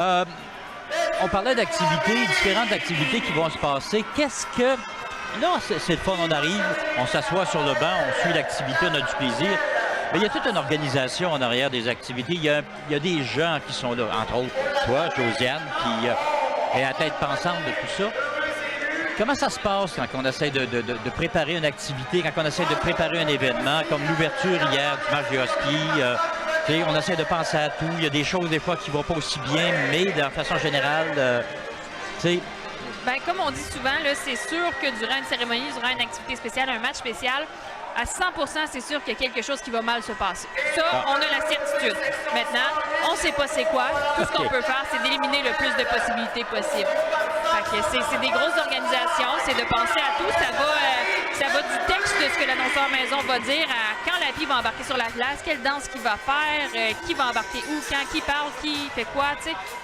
Euh, on parlait d'activités, différentes activités qui vont se passer. Qu'est-ce que... Là, c'est le fun, on arrive, on s'assoit sur le banc, on suit l'activité, on a du plaisir. Mais il y a toute une organisation en arrière des activités. Il y a des gens qui sont là, entre autres toi, Josiane, qui est à la tête pensante de tout ça. Comment ça se passe quand on essaie de préparer une activité, quand on essaie de préparer un événement, comme l'ouverture hier du match de hockey? On essaie de penser à tout. Il y a des choses, des fois, qui ne vont pas aussi bien, mais de façon générale, Bien, comme on dit souvent, c'est sûr que durant une cérémonie, durant une activité spéciale, un match spécial, à 100%, c'est sûr qu'il y a quelque chose qui va mal se passer. Ça, on a la certitude. Maintenant, on ne sait pas c'est quoi. Tout ce qu'on peut faire, c'est d'éliminer le plus de possibilités possibles. C'est des grosses organisations, c'est de penser à tout. Ça va du texte de ce que l'annonceur maison va dire à quand la fille va embarquer sur la glace, quelle danse qu'il va faire, qui va embarquer où, quand, qui parle, qui fait quoi.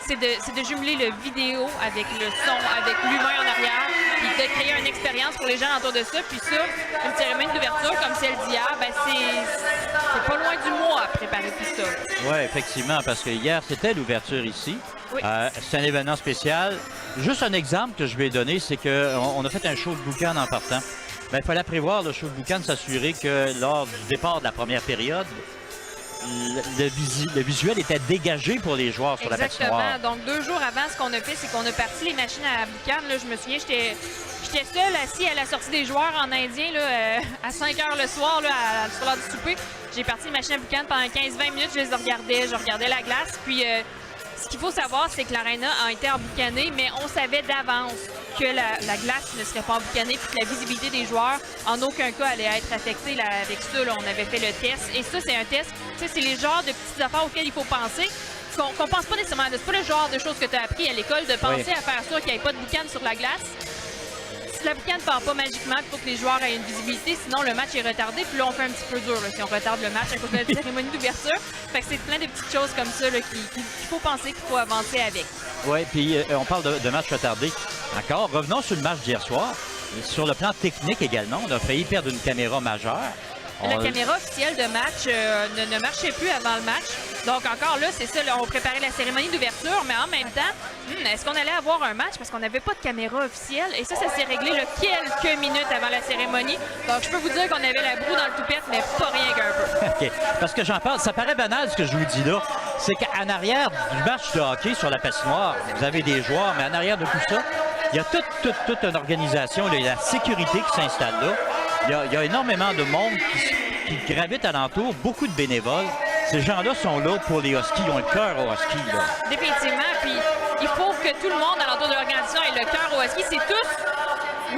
C'est de jumeler le vidéo avec le son, avec l'humain en arrière, puis de créer une expérience pour les gens autour de ça. Puis ça, une cérémonie d'ouverture comme celle d'hier, ben c'est pas loin du mois à préparer tout ça. Oui, effectivement, parce que hier, c'était l'ouverture ici. Oui. C'est un événement spécial. Juste un exemple que je vais donner, c'est qu'on a fait un show de boucan en partant. Il fallait prévoir le show de boucan, s'assurer que lors du départ de la première période, le visuel était dégagé pour les joueurs sur la patinoire. Exactement. Donc, 2 jours avant, ce qu'on a fait, c'est qu'on a parti les machines à boucan. Là, je me souviens, j'étais seule assis à la sortie des joueurs en indien là, à 5 h le soir, là, sur l'heure du souper. J'ai parti les machines à boucan pendant 15-20 minutes. Je les regardais, je regardais la glace. Puis, ce qu'il faut savoir, c'est que l'aréna a été emboucanée, mais on savait d'avance que la glace ne serait pas emboucanée puis que la visibilité des joueurs, en aucun cas, allait être affectée. Là, avec ça, là, on avait fait le test. Et ça, c'est un test. C'est les genres de petites affaires auxquelles il faut penser. Qu'on pense pas nécessairement. C'est pas le genre de choses que tu as appris à l'école de penser à faire sûr qu'il n'y ait pas de boucan sur la glace. Si la boucane ne part pas magiquement, il faut que les joueurs aient une visibilité, sinon le match est retardé. Puis là, on fait un petit peu dur là, si on retarde le match à cause de la cérémonie d'ouverture. Fait que c'est plein de petites choses comme ça qu'il faut penser, qu'il faut avancer avec. Oui, puis on parle de match retardé. Encore, revenons sur le match d'hier soir. Sur le plan technique également, on a failli perdre une caméra majeure. La caméra officielle de match ne marchait plus avant le match. Donc encore là, c'est ça, là, on préparait la cérémonie d'ouverture, mais en même temps, est-ce qu'on allait avoir un match? Parce qu'on n'avait pas de caméra officielle. Et ça s'est réglé là, quelques minutes avant la cérémonie. Donc je peux vous dire qu'on avait la broue dans le toupette, mais pas rien qu'un peu. OK. Parce que j'en parle, ça paraît banal ce que je vous dis là. C'est qu'en arrière du match de hockey sur la patinoire, vous avez des joueurs, mais en arrière de tout ça, il y a toute une organisation, là, il y a la sécurité qui s'installe là. Il y a énormément de monde qui gravite alentour, beaucoup de bénévoles. Ces gens-là sont là pour les Huskies, ils ont le cœur au Husky. Là. Définitivement, puis il faut que tout le monde alentour de l'organisation ait le cœur au Husky. C'est tous,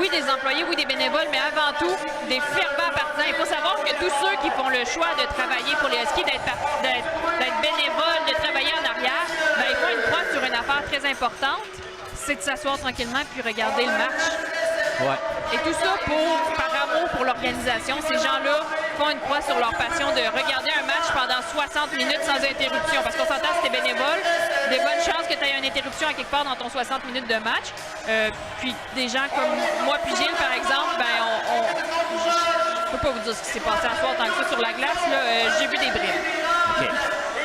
oui, des employés, oui, des bénévoles, mais avant tout, des fervents partisans. Il faut savoir que tous ceux qui font le choix de travailler pour les Huskies, d'être bénévoles, de travailler en arrière, ils font une croix sur une affaire très importante. C'est de s'asseoir tranquillement puis regarder le match. Ouais. Et tout ça par amour pour l'organisation. Ces gens-là font une croix sur leur passion de regarder un match pendant 60 minutes sans interruption. Parce qu'on s'entend, c'était bénévole. Des bonnes chances que tu aies une interruption à quelque part dans ton 60 minutes de match. Puis des gens comme moi puis Gilles, par exemple, je peux pas vous dire ce qui s'est passé à soir tant que ça sur la glace. J'ai vu des bribes. OK.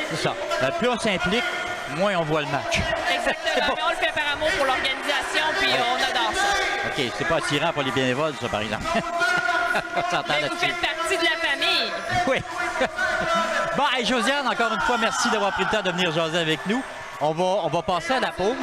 C'est ça. Plus on s'implique, moins on voit le match. Exactement. Mais on le fait par amour pour l'organisation, puis on adore ça. OK. C'est pas attirant pour les bénévoles, ça, par exemple. Mais vous faites partie de la famille. Oui. Bon, hey, Josiane, encore une fois, merci d'avoir pris le temps de venir jaser avec nous. On va passer à la pause.